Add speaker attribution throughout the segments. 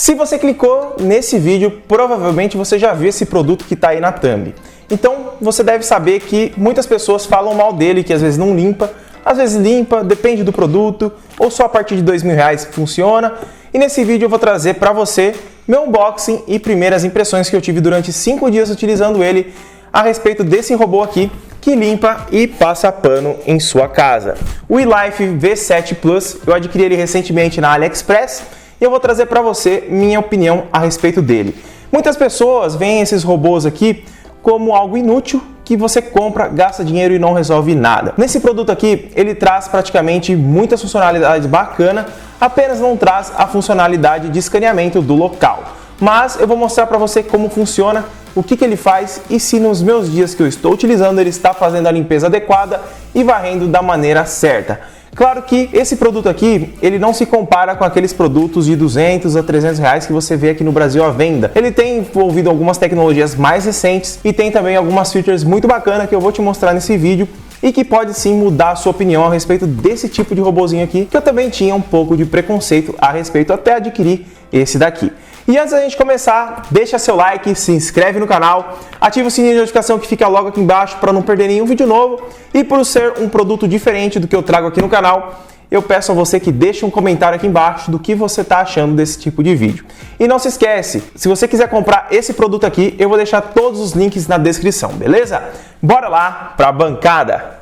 Speaker 1: Se você clicou nesse vídeo, provavelmente você já viu esse produto que está aí na thumb. Então você deve saber que muitas pessoas falam mal dele, que às vezes não limpa, às vezes limpa, depende do produto, ou só a partir de R$2.000 funciona. E nesse vídeo eu vou trazer para você meu unboxing e primeiras impressões que eu tive durante 5 dias utilizando ele a respeito desse robô aqui que limpa e passa pano em sua casa. O eLife V7 Plus, eu adquiri ele recentemente na AliExpress e eu vou trazer para você minha opinião a respeito dele. Muitas pessoas veem esses robôs aqui como algo inútil, que você compra, gasta dinheiro e não resolve nada. Nesse produto aqui, ele traz praticamente muitas funcionalidades bacanas, apenas não traz a funcionalidade de escaneamento do local. Mas eu vou mostrar para você como funciona, o que ele faz e se nos meus dias que eu estou utilizando ele está fazendo a limpeza adequada e varrendo da maneira certa. Claro que esse produto aqui, ele não se compara com aqueles produtos de R$200 a R$300 que você vê aqui no Brasil à venda. Ele tem envolvido algumas tecnologias mais recentes e tem também algumas features muito bacanas que eu vou te mostrar nesse vídeo e que pode sim mudar a sua opinião a respeito desse tipo de robozinho aqui, que eu também tinha um pouco de preconceito a respeito até adquirir esse daqui. E antes da gente começar, deixa seu like, se inscreve no canal, ativa o sininho de notificação que fica logo aqui embaixo para não perder nenhum vídeo novo. E por ser um produto diferente do que eu trago aqui no canal, eu peço a você que deixe um comentário aqui embaixo do que você está achando desse tipo de vídeo. E não se esquece, se você quiser comprar esse produto aqui, eu vou deixar todos os links na descrição, beleza? Bora lá para a bancada!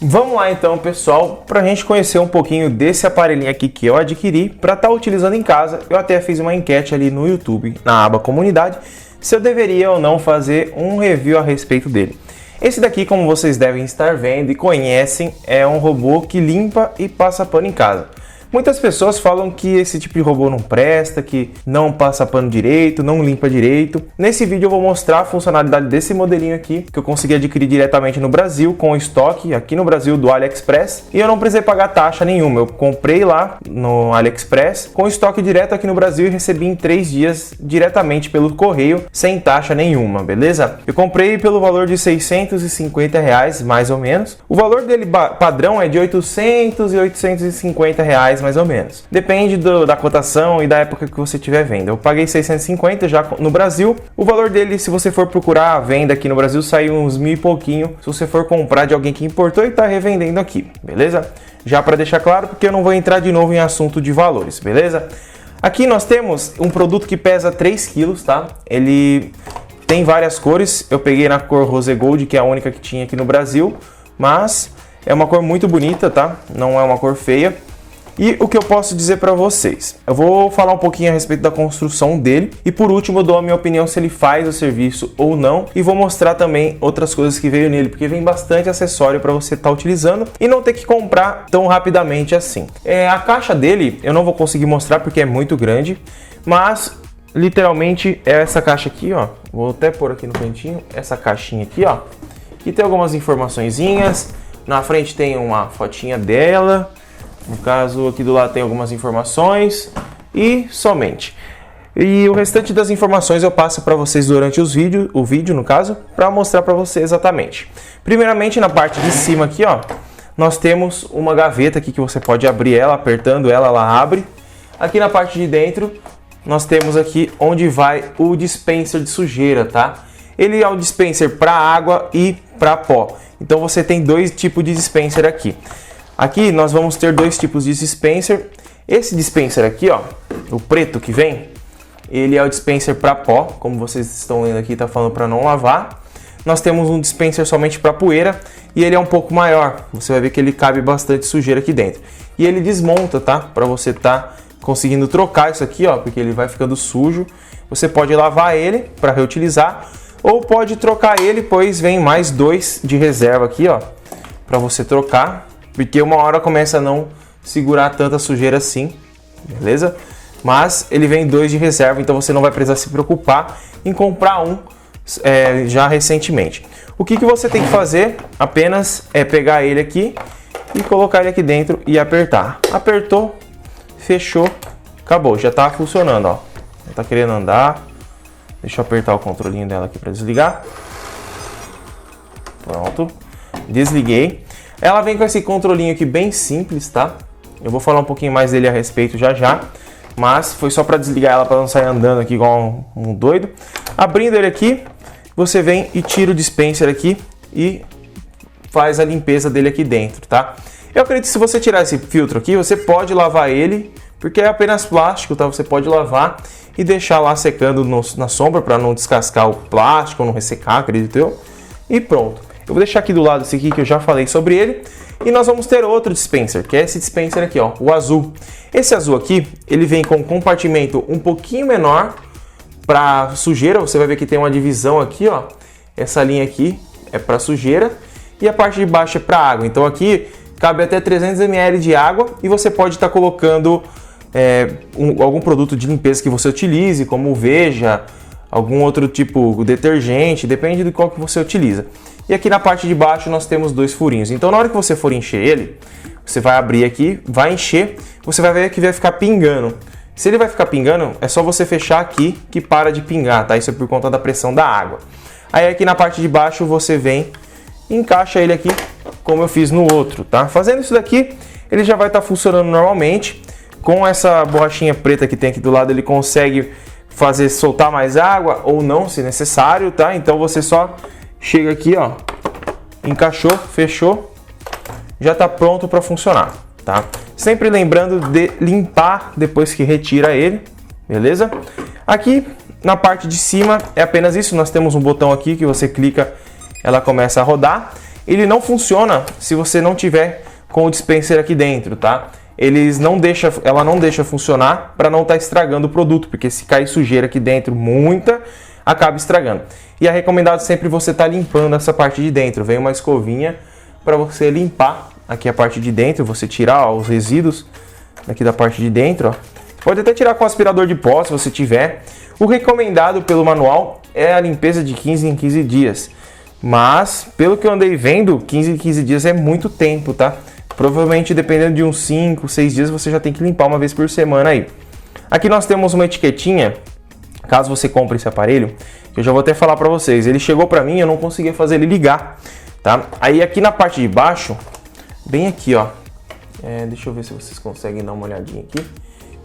Speaker 1: Vamos lá então, pessoal, para a gente conhecer um pouquinho desse aparelhinho aqui que eu adquiri para estar utilizando em casa. Eu até fiz uma enquete ali no YouTube, na aba comunidade, se eu deveria ou não fazer um review a respeito dele. Esse daqui, como vocês devem estar vendo e conhecem, é um robô que limpa e passa pano em casa. Muitas pessoas falam que esse tipo de robô não presta, que não passa pano direito, não limpa direito. Nesse vídeo eu vou mostrar a funcionalidade desse modelinho aqui, que eu consegui adquirir diretamente no Brasil, com estoque aqui no Brasil do AliExpress. E eu não precisei pagar taxa nenhuma, eu comprei lá no AliExpress, com estoque direto aqui no Brasil e recebi em 3 dias diretamente pelo correio, sem taxa nenhuma, beleza? Eu comprei pelo valor de R$650, mais ou menos. O valor dele padrão é de R$800 e R$850, mais ou menos. Depende da cotação e da época que você estiver vendo. Eu paguei 650 já no Brasil. O valor dele, se você for procurar a venda aqui no Brasil, saiu uns 1.000 e pouquinho. Se você for comprar de alguém que importou e está revendendo aqui, beleza? Já para deixar claro, porque eu não vou entrar de novo em assunto de valores, beleza? Aqui nós temos um produto que pesa 3 kg, tá? Ele tem várias cores. Eu peguei na cor Rose Gold, que é a única que tinha aqui no Brasil, mas é uma cor muito bonita, tá? Não é uma cor feia. E o que eu posso dizer para vocês? Eu vou falar um pouquinho a respeito da construção dele e por último eu dou a minha opinião se ele faz o serviço ou não e vou mostrar também outras coisas que veio nele, porque vem bastante acessório para você estar utilizando e não ter que comprar tão rapidamente assim. A caixa dele eu não vou conseguir mostrar porque é muito grande, mas literalmente é essa caixa aqui, ó. Vou até pôr aqui no cantinho, essa caixinha aqui, ó. Que tem algumas informaçõezinhas, na frente tem uma fotinha dela. No caso, aqui do lado tem algumas informações e somente. E o restante das informações eu passo para vocês durante o vídeo, no caso, para mostrar para você exatamente. Primeiramente, na parte de cima aqui, ó, nós temos uma gaveta aqui que você pode abrir ela, apertando ela, ela abre. Aqui na parte de dentro, nós temos aqui onde vai o dispenser de sujeira, tá? Ele é um dispenser para água e para pó. Então você tem 2 tipos de dispenser aqui. Aqui nós vamos ter 2 tipos de dispenser. Esse dispenser aqui, ó, o preto que vem, ele é o dispenser para pó, como vocês estão vendo aqui, tá falando para não lavar. Nós temos um dispenser somente para poeira e ele é um pouco maior. Você vai ver que ele cabe bastante sujeira aqui dentro. E ele desmonta, tá? Para você tá conseguindo trocar isso aqui, ó, porque ele vai ficando sujo. Você pode lavar ele para reutilizar ou pode trocar ele, pois vem mais 2 de reserva aqui, ó, para você trocar. Porque uma hora começa a não segurar tanta sujeira assim, beleza? Mas ele vem 2 de reserva, então você não vai precisar se preocupar em comprar um já recentemente. O que você tem que fazer apenas é pegar ele aqui e colocar ele aqui dentro e apertar. Apertou, fechou, acabou, já está funcionando, ó. Já está querendo andar. Deixa eu apertar o controlinho dela aqui para desligar. Pronto, desliguei. Ela vem com esse controlinho aqui bem simples, tá? Eu vou falar um pouquinho mais dele a respeito já já. mas foi só para desligar ela para não sair andando aqui igual um doido. Abrindo ele aqui, você vem e tira o dispenser aqui e faz a limpeza dele aqui dentro, tá? Eu acredito que se você tirar esse filtro aqui, você pode lavar ele, porque é apenas plástico, tá? Você pode lavar e deixar lá secando na sombra para não descascar o plástico, não ressecar, acredito eu. E pronto. Eu vou deixar aqui do lado esse aqui que eu já falei sobre ele. E nós vamos ter outro dispenser, que é esse dispenser aqui, ó, o azul. Esse azul aqui, ele vem com um compartimento um pouquinho menor para sujeira. Você vai ver que tem uma divisão aqui, ó. Essa linha aqui é para sujeira e a parte de baixo é para água. Então aqui cabe até 300 ml de água e você pode estar colocando algum produto de limpeza que você utilize, como Veja, algum outro tipo de detergente, depende de qual que você utiliza. E aqui na parte de baixo nós temos 2 furinhos. Então na hora que você for encher ele, você vai abrir aqui, vai encher, você vai ver que vai ficar pingando. Se ele vai ficar pingando, é só você fechar aqui que para de pingar, tá? Isso é por conta da pressão da água. Aí aqui na parte de baixo você vem e encaixa ele aqui como eu fiz no outro, tá? Fazendo isso daqui, ele já vai estar funcionando normalmente. Com essa borrachinha preta que tem aqui do lado, ele consegue fazer soltar mais água ou não, se necessário, tá? Então você só chega aqui, ó, encaixou, fechou, já está pronto para funcionar, tá? Sempre lembrando de limpar depois que retira ele, beleza? Aqui na parte de cima é apenas isso, nós temos um botão aqui que você clica, ela começa a rodar. Ele não funciona se você não tiver com o dispenser aqui dentro, tá? Ela não deixa funcionar para não estar estragando o produto, porque se cair sujeira aqui dentro, muita, acaba estragando. E é recomendado sempre você estar limpando essa parte de dentro. Vem uma escovinha para você limpar aqui a parte de dentro, você tirar ó, os resíduos aqui da parte de dentro. Ó. Pode até tirar com aspirador de pó se você tiver. O recomendado pelo manual é a limpeza de 15 em 15 dias. Mas, pelo que eu andei vendo, 15 em 15 dias é muito tempo, tá? Provavelmente, dependendo de uns 5, 6 dias, você já tem que limpar uma vez por semana aí. Aqui nós temos uma etiquetinha, caso você compre esse aparelho, que eu já vou até falar para vocês. Ele chegou para mim e eu não conseguia fazer ele ligar, tá? Aí aqui na parte de baixo, bem aqui, ó. Deixa eu ver se vocês conseguem dar uma olhadinha aqui.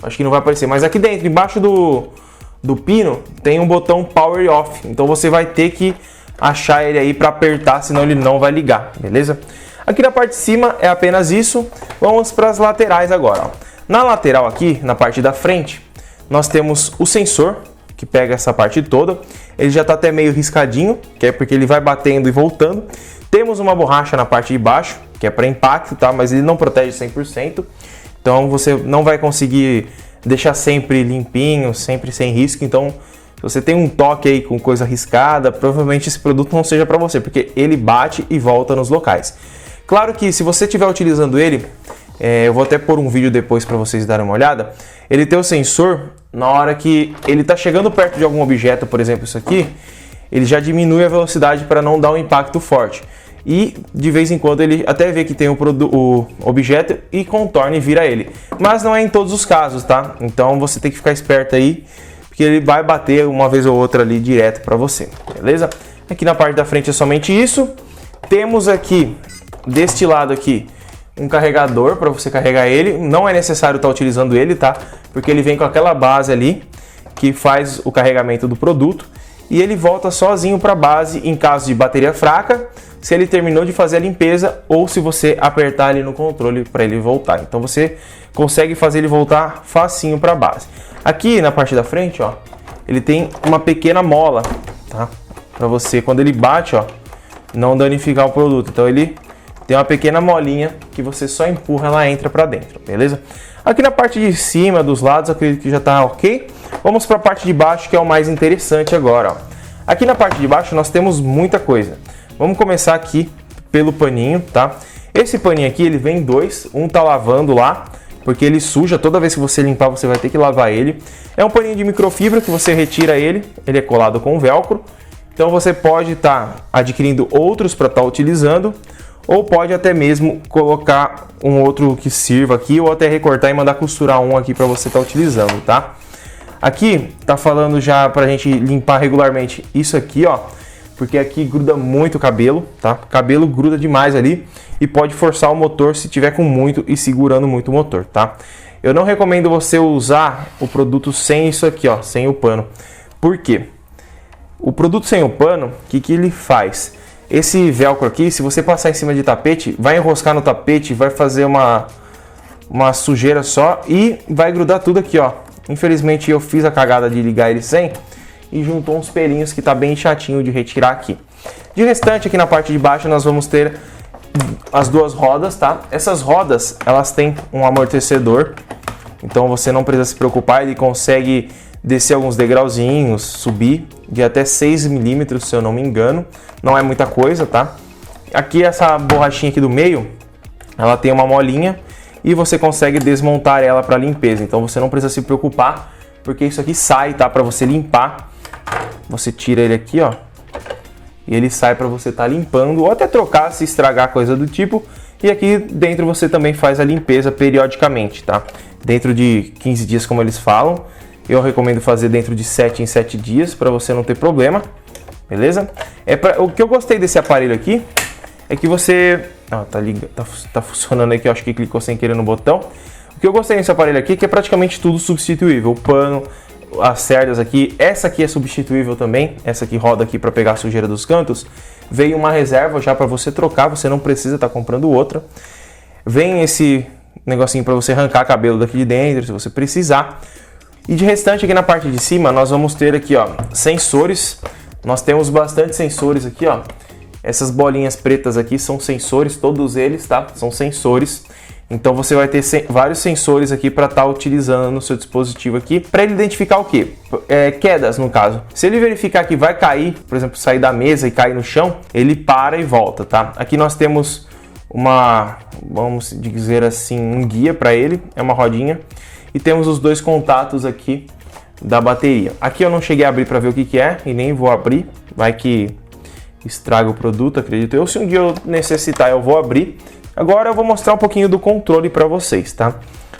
Speaker 1: Acho que não vai aparecer, mas aqui dentro, embaixo do pino, tem um botão Power Off. Então você vai ter que achar ele aí para apertar, senão ele não vai ligar, beleza? Aqui na parte de cima é apenas isso. Vamos para as laterais agora, ó. Na lateral aqui, na parte da frente, nós temos o sensor, que pega essa parte toda. Ele já está até meio riscadinho, que é porque ele vai batendo e voltando. Temos uma borracha na parte de baixo, que é para impacto, tá? Mas ele não protege 100%. Então você não vai conseguir deixar sempre limpinho, sempre sem risco. Então, se você tem um toque aí com coisa riscada, provavelmente esse produto não seja para você, porque ele bate e volta nos locais. Claro que se você estiver utilizando ele, eu vou até pôr um vídeo depois para vocês darem uma olhada. Ele tem o sensor, na hora que ele está chegando perto de algum objeto, por exemplo isso aqui, ele já diminui a velocidade para não dar um impacto forte. E de vez em quando ele até vê que tem o objeto e contorna e vira ele. Mas não é em todos os casos, tá? Então você tem que ficar esperto aí, porque ele vai bater uma vez ou outra ali direto para você, beleza? Aqui na parte da frente é somente isso. Temos aqui, deste lado aqui, um carregador para você carregar ele. Não é necessário estar utilizando ele, tá? Porque ele vem com aquela base ali que faz o carregamento do produto e ele volta sozinho para a base em caso de bateria fraca, se ele terminou de fazer a limpeza ou se você apertar ali no controle para ele voltar. Então você consegue fazer ele voltar facinho para a base. Aqui na parte da frente, ó, ele tem uma pequena mola, tá? Para você, quando ele bate, ó, não danificar o produto. Então ele tem uma pequena molinha que você só empurra, ela entra para dentro, beleza? Aqui na parte de cima, dos lados, acredito que já tá ok. Vamos para a parte de baixo, que é o mais interessante agora, ó. Aqui na parte de baixo nós temos muita coisa. Vamos começar aqui pelo paninho, tá? Esse paninho aqui, ele vem dois, um tá lavando lá, porque ele suja, toda vez que você limpar você vai ter que lavar ele. É um paninho de microfibra que você retira ele é colado com velcro. Então você pode estar adquirindo outros para estar utilizando, ou pode até mesmo colocar um outro que sirva aqui, ou até recortar e mandar costurar um aqui para você estar utilizando, tá? Aqui tá falando já pra gente limpar regularmente isso aqui, ó, porque aqui gruda muito o cabelo, tá? O cabelo gruda demais ali e pode forçar o motor se tiver com muito e segurando muito o motor, tá? Eu não recomendo você usar o produto sem isso aqui, ó, sem o pano. Por quê? O produto sem o pano, o que ele faz? Esse velcro aqui, se você passar em cima de tapete, vai enroscar no tapete, vai fazer uma sujeira só e vai grudar tudo aqui, ó. Infelizmente eu fiz a cagada de ligar ele sem e juntou uns pelinhos que tá bem chatinho de retirar aqui. De restante, aqui na parte de baixo nós vamos ter as duas rodas, tá? Essas rodas, elas têm um amortecedor, então você não precisa se preocupar, ele consegue descer alguns degrauzinhos, subir de até 6 milímetros, se eu não me engano. Não é muita coisa, tá? Aqui essa borrachinha aqui do meio, ela tem uma molinha e você consegue desmontar ela para limpeza. Então você não precisa se preocupar, porque isso aqui sai, tá? Para você limpar, você tira ele aqui, ó, e ele sai para você estar limpando ou até trocar se estragar coisa do tipo. E aqui dentro você também faz a limpeza periodicamente, tá? Dentro de 15 dias, como eles falam. Eu recomendo fazer dentro de 7 em 7 dias para você não ter problema, beleza? O que eu gostei desse aparelho aqui é que você... tá funcionando aqui, eu acho que clicou sem querer no botão. O que eu gostei desse aparelho aqui é que é praticamente tudo substituível. O pano, as cerdas aqui, essa aqui é substituível também. Essa aqui roda aqui para pegar a sujeira dos cantos. Veio uma reserva já para você trocar, você não precisa estar comprando outra. Vem esse negocinho para você arrancar cabelo daqui de dentro, se você precisar. E de restante aqui na parte de cima nós vamos ter aqui, ó, sensores. Nós temos bastante sensores aqui, ó. Essas bolinhas pretas aqui são sensores, todos eles, tá? São sensores. Então você vai ter vários sensores aqui para estar utilizando no seu dispositivo aqui, para ele identificar o quê? Quedas, no caso. Se ele verificar que vai cair, por exemplo, sair da mesa e cair no chão, ele para e volta, tá? Aqui nós temos vamos dizer assim, um guia para ele, é uma rodinha. E temos os dois contatos aqui da bateria. Aqui eu não cheguei a abrir para ver o que é e nem vou abrir. Vai que estraga o produto, acredito eu. Se um dia eu necessitar, eu vou abrir. Agora eu vou mostrar um pouquinho do controle para vocês, tá?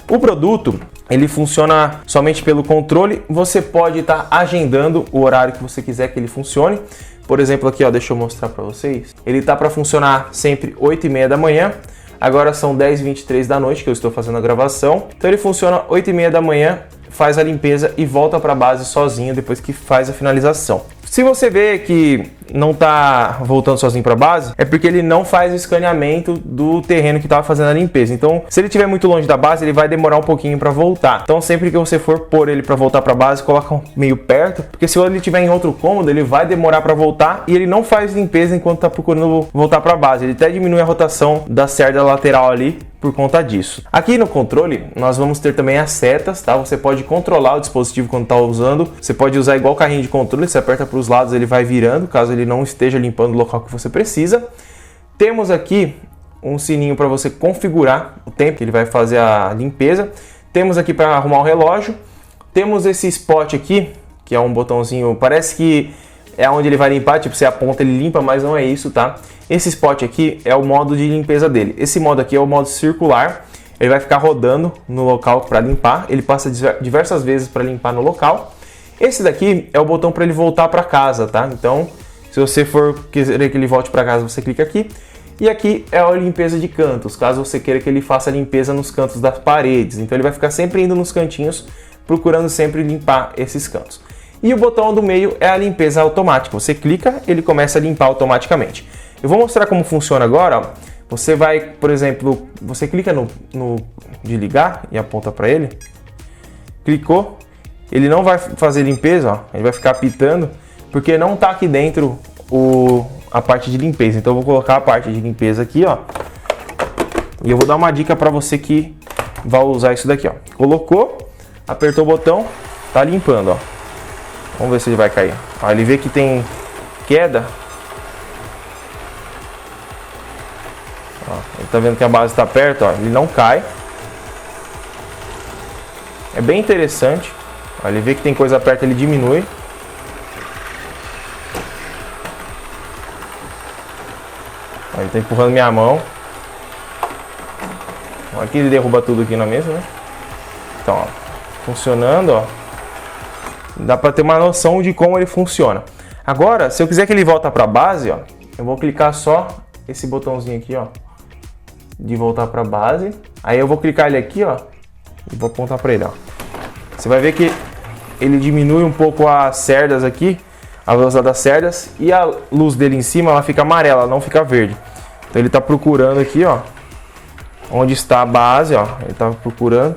Speaker 1: O produto, ele funciona somente pelo controle. Você pode estar agendando o horário que você quiser que ele funcione. Por exemplo, aqui, ó, deixa eu mostrar para vocês. Ele tá para funcionar sempre 8h30 da manhã. Agora são 10h23 da noite que eu estou fazendo a gravação. Então ele funciona 8h30 da manhã, faz a limpeza e volta para a base sozinho depois que faz a finalização. Se você vê que não está voltando sozinho para a base, é porque ele não faz o escaneamento do terreno que estava fazendo a limpeza. Então, se ele estiver muito longe da base, ele vai demorar um pouquinho para voltar. Então, sempre que você for pôr ele para voltar para a base, coloca meio perto, porque se ele estiver em outro cômodo, ele vai demorar para voltar e ele não faz limpeza enquanto está procurando voltar para a base. Ele até diminui a rotação da cerda lateral ali por conta disso. Aqui no controle, nós vamos ter também as setas, tá? Você pode controlar o dispositivo quando está usando. Você pode usar igual carrinho de controle, você aperta para os lados, ele vai virando, caso ele não esteja limpando o local que você precisa. Temos aqui um sininho para você configurar o tempo que ele vai fazer a limpeza. Temos aqui para arrumar o relógio. Temos esse spot aqui, que é um botãozinho, parece que é onde ele vai limpar, tipo, você aponta, ele limpa, mas não é isso, tá? Esse spot aqui é o modo de limpeza dele. Esse modo aqui é o modo circular. Ele vai ficar rodando no local para limpar. Ele passa diversas vezes para limpar no local. Esse daqui é o botão para ele voltar para casa, tá? Então, se você for querer que ele volte para casa, você clica aqui. E aqui é a limpeza de cantos, caso você queira que ele faça a limpeza nos cantos das paredes. Então ele vai ficar sempre indo nos cantinhos, procurando sempre limpar esses cantos. E o botão do meio é a limpeza automática. Você clica, ele começa a limpar automaticamente. Eu vou mostrar como funciona agora, ó. Você vai, por exemplo, você clica no de ligar e aponta para ele. Clicou, ele não vai fazer limpeza, ó. Ele vai ficar apitando, porque não está aqui dentro a parte de limpeza. Então eu vou colocar a parte de limpeza aqui, ó. E eu vou dar uma dica para você que vai usar isso daqui, ó. Colocou, apertou o botão, tá limpando, ó. Vamos ver se ele vai cair. Ó, ele vê que tem queda. Ó, ele tá vendo que a base está perto, ó. Ele não cai. É bem interessante. Ó, ele vê que tem coisa perto, ele diminui. Ó, ele tá empurrando minha mão. Ó, aqui ele derruba tudo aqui na mesa, né? Então, ó, funcionando, ó. Dá para ter uma noção de como ele funciona. Agora, se eu quiser que ele volte para a base, ó, eu vou clicar só esse botãozinho aqui, ó, de voltar para a base. Aí eu vou clicar ele aqui, ó, E vou apontar para ele, ó. Você vai ver que ele diminui um pouco as cerdas aqui, a velocidade das cerdas, e a luz dele em cima ela fica amarela, ela não fica verde. Então ele está procurando aqui, ó, onde está a base, ó. Ele está procurando.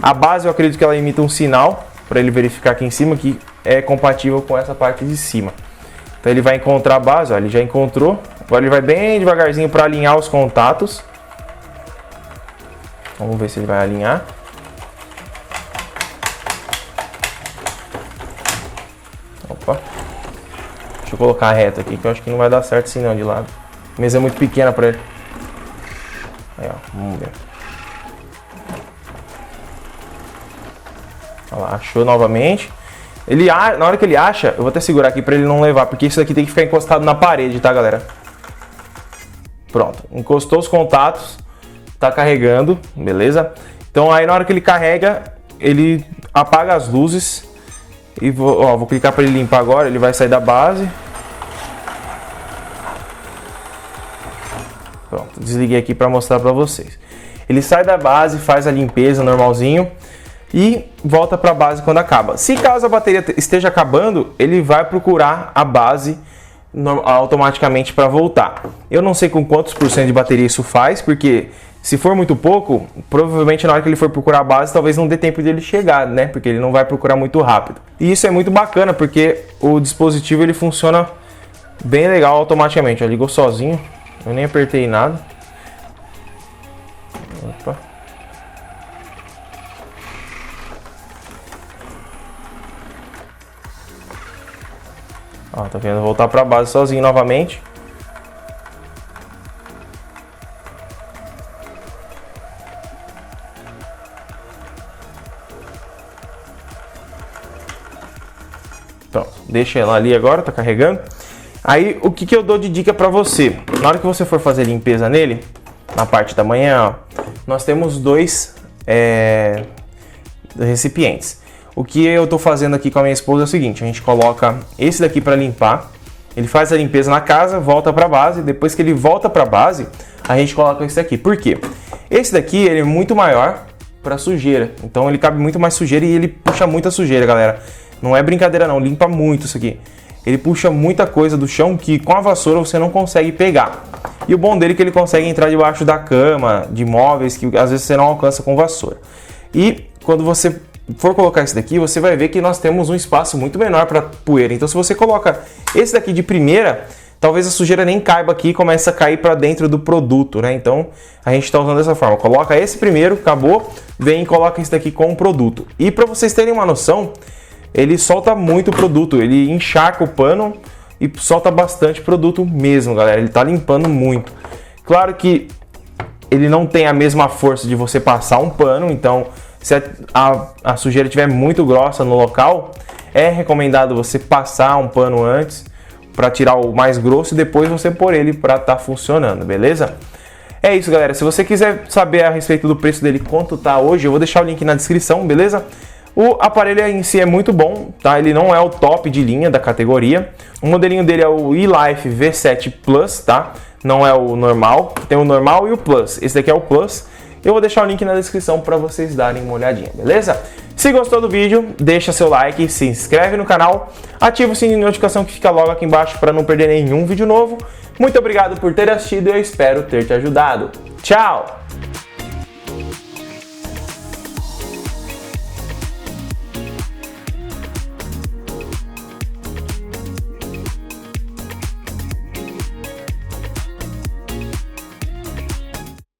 Speaker 1: A base eu acredito que ela imita um sinal para ele verificar aqui em cima que é compatível com essa parte de cima. Então ele vai encontrar a base, ó, ele já encontrou. Agora ele vai bem devagarzinho para alinhar os contatos. Vamos ver se ele vai alinhar. Opa. Deixa eu colocar reto aqui, que eu acho que não vai dar certo assim não, de lado. A mesa é muito pequena para ele. Aí, ó, vamos ver. Olha lá, achou novamente. Ele, na hora que ele acha, eu vou até segurar aqui para ele não levar, porque isso aqui tem que ficar encostado na parede, tá, galera? Pronto, encostou os contatos, tá carregando, beleza? Então aí na hora que ele carrega, ele apaga as luzes e vou clicar para ele limpar agora, ele vai sair da base. Pronto, desliguei aqui para mostrar para vocês. Ele sai da base, faz a limpeza normalzinho e volta para a base quando acaba. Se caso a bateria esteja acabando, ele vai procurar a base automaticamente para voltar. Eu não sei com quantos por cento de bateria isso faz, porque se for muito pouco, provavelmente na hora que ele for procurar a base, talvez não dê tempo de ele chegar, né? Porque ele não vai procurar muito rápido. E isso é muito bacana, porque o dispositivo ele funciona bem legal automaticamente. Ó, ligou sozinho, eu nem apertei nada. Opa. Ó, tá querendo voltar para a base sozinho novamente. Pronto, deixa ela ali agora, tá carregando. Aí, o que eu dou de dica para você? Na hora que você for fazer limpeza nele, na parte da manhã, ó, nós temos dois recipientes. O que eu tô fazendo aqui com a minha esposa é o seguinte: a gente coloca esse daqui para limpar, ele faz a limpeza na casa, volta para a base, depois que ele volta para a base, a gente coloca esse daqui. Por quê? Esse daqui ele é muito maior para sujeira, então ele cabe muito mais sujeira e ele puxa muita sujeira, galera. Não é brincadeira não, limpa muito isso aqui. Ele puxa muita coisa do chão que com a vassoura você não consegue pegar. E o bom dele é que ele consegue entrar debaixo da cama, de móveis que às vezes você não alcança com vassoura. E quando você for colocar esse daqui, você vai ver que nós temos um espaço muito menor para poeira. Então se você coloca esse daqui de primeira, talvez a sujeira nem caiba aqui e comece a cair para dentro do produto, né? Então a gente está usando dessa forma. Coloca esse primeiro, acabou, vem e coloca esse daqui com o produto. E para vocês terem uma noção, ele solta muito produto, ele encharca o pano e solta bastante produto mesmo, galera. Ele tá limpando muito. Claro que ele não tem a mesma força de você passar um pano, então se a sujeira estiver muito grossa no local, é recomendado você passar um pano antes para tirar o mais grosso e depois você pôr ele para estar funcionando, beleza? É isso, galera. Se você quiser saber a respeito do preço dele, quanto tá hoje, eu vou deixar o link na descrição, beleza? O aparelho em si é muito bom, tá? Ele não é o top de linha da categoria. O modelinho dele é o eLife V7 Plus, tá? Não é o normal. Tem o normal e o Plus. Esse daqui é o Plus. Eu vou deixar o link na descrição para vocês darem uma olhadinha, beleza? Se gostou do vídeo, deixa seu like, se inscreve no canal, ativa o sininho de notificação que fica logo aqui embaixo para não perder nenhum vídeo novo. Muito obrigado por ter assistido e eu espero ter te ajudado. Tchau!